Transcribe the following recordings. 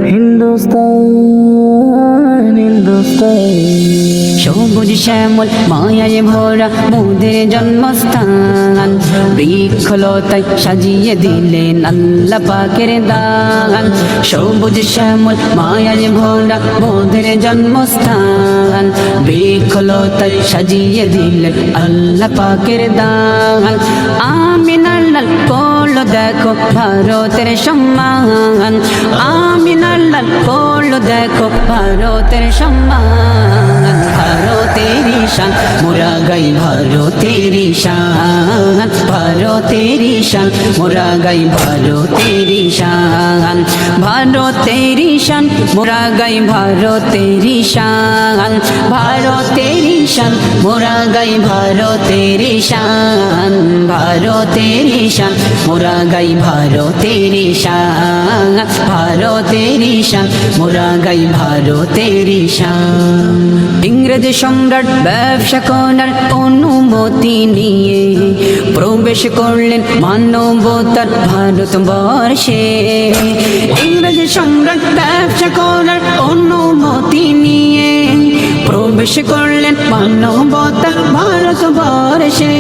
হিন্দুস্তান হিন্দুস্তান সবুজ শ্যামল মায়ায় ভরা মোদের জন্মস্থান, বৃক্ষলতায় সাজিয়ে দিলেন আল্লাহ পাকের দান। সবুজ শ্যামল মায়ায় ভরা মোদের জন্মস্থান, বৃক্ষলতায় সাজিয়ে দিলেন আল্লাহ পাকের দান। আমিনার লাল কোল দেখো ভারতের সম্মান, আমিনার লাল কোল দেখো ভারতের সম্মান। ভারতেরি শান মোরা গাই ভারতেরি শান, ভারতেরি শান মোরা গাই ভারতেরি শান, ভারতেরি শান মোরা গাই ভারতেরি শান, ভারতেরি শান মোরা গাই ভারতেরি শান, ভারতেরি শান মোরা গাই ভারতেরি শান, ভারতেরি শান মোরা গাই ভারতেরি শান। ইংরেজ সম্রাট ব্যবসা করার অনুমতি নিয়ে প্রবেশ করলেন মানবতার ভারতবর্ষে। ইংরেজ সম্রাট ব্যবসা করার অনুমতি নিয়ে প্রবেশ করলেন মানবতার ভারতবর্ষে।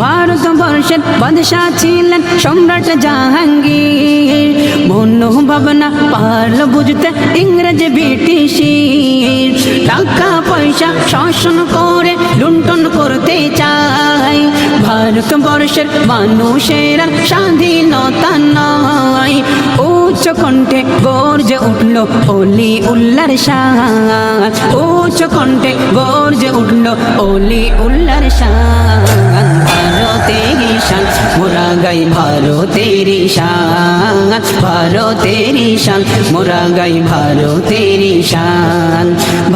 ভারতবর্ষের বাদশাহ ছিলেন সম্রাট জাহাঙ্গীর, মনোভাবনা পারল বুঝতে ইংরেজ ব্রিটিশের। টাকা পয়সা শাসন করে লুণ্ঠন করতে চায়, ভারতবর্ষের মানুষের স্বাধীনতা নয়। উচ্চ কণ্ঠে গর্জে উঠল অলি উল্লার শান, উচ্চ কণ্ঠে গর্জে উঠল অলি উল্লার শান। ভারতেরি শান মোরা গাই ভারতেরি শান, ভারতেরি শান মোরা গাই ভারতেরি শান,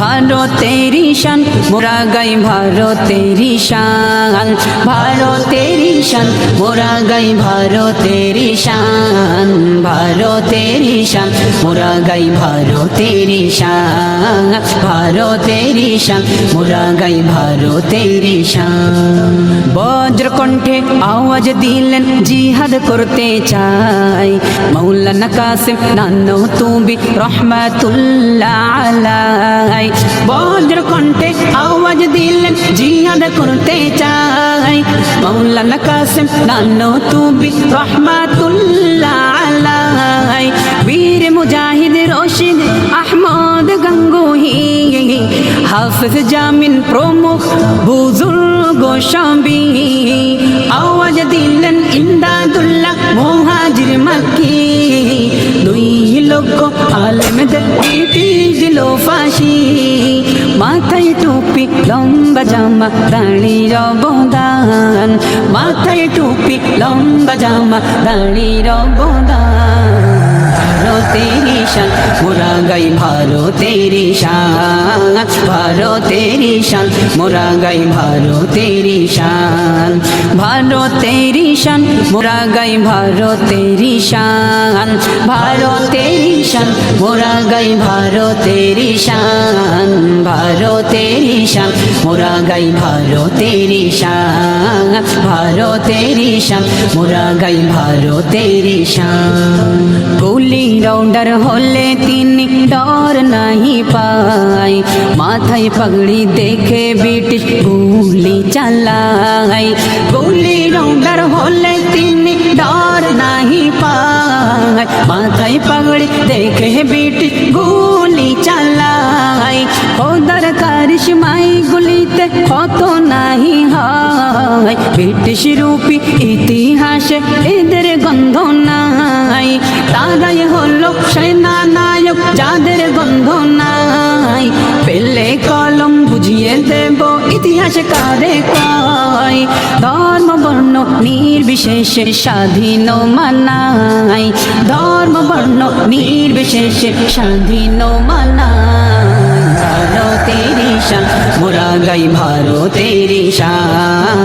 ভারতেরি শান মোরা গাই ভারতেরি শান, ভারতেরি শান মোরা গাই ভারতেরি শান, ভারতেরি শান মোরা গাই ভারতেরি শান, ভারতেরি শান মোরা গাই ভারতেরি শান। বজ্র কণ্ঠে আওয়াজ দিলেন জিহাদ করতে চাই, মৌলানা কাসিম নানতুবি রহমাতুল্লাহ আলাই। বজ্র কণ্ঠে আওয়াজ দিলেন জিহাদ করতে চাই, মৌলানা কাসিম নানতুবি রহমাতুল্লাহ আলাই। বীর মুজাহিদ রশিদ আহমদ গঙ্গোহী, হাফিজ জামিন প্রমুখ বুজুর্গ সবই আওয়াজ দিলেন ইমদাদুল্লাহ মুহাজির মক্কি। 2 লক্ষ আলেমদের দিল ফাঁসি, মাথায় টুপি লম্বা জামা দাঁড়ির অবদান, মাথায় টুপি লম্বা জামা দাঁড়ির অবদান। ভারতেরি শান মোরা গাই ভারতেরি শান, ভারতেরি শান মোরা গাই ভারতেরি শান, ভারতেরি শান মোরা গাই ভারতেরি শান, ভারতেরি শান মোরা গাই ভারতেরি শান, ভারতেরি শান মোরা গাই ভারতেরি শান, ভারতেরি শান মোরা গাই ভারতেরি শান। গুলি রাউন্ডার হলে তিনি ডর নাহি পায়, মাথায় পাগড়ি দেখে ব্রিটিশ গুলি চালায়। গুলি রাউন্ডার হলে তিনি ডর নাহি পায়, মাথায় পাগড়ি দেখে ব্রিটিশ গুলি চালায়। খোদার কারিশমাই গুলিতে কত নাহি হয়, ব্রিটিশ রূপী ইতিহাসে এদের গন্ধ নাই। তারাই হলো সেনা নায়ক যাদের গন্ধ নাই, পেলে কলম বুঝিয়ে দেব ইতিহাস কারে কয়। ধর্ম বর্ণ নির্বিশেষে স্বাধীন মানাই, ধর্ম বর্ণ নির্বিশেষে স্বাধীন মানাই। ভারতেরি শান মোরা গাই ভারতেরি শান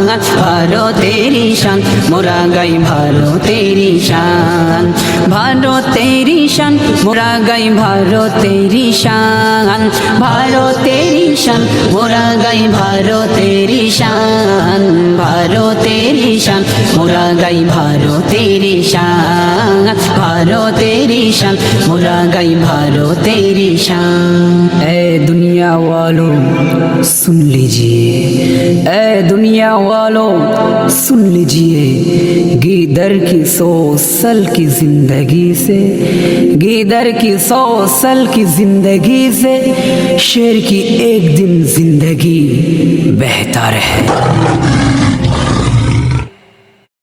ভারতেরি শান মোরা গাই ভারতেরি শান ভারতেরি শান মোরা গাই ভারতেরি শান ভারতেরি শান মোরা গাই ভারতেরি শান ভারতেরি শান মোরা গাই ভারতেরি শান ভারতেরি শান মোরা গাই ভারतेরি शान। ऐ दुनिया वालों सुन लीजिए, ऐ दुनिया वालों सुन लीजिए, गीदर की 100 साल की जिंदगी से, गीदर की 100 साल की जिंदगी से शेर की एक दिन जिंदगी बेहतर है।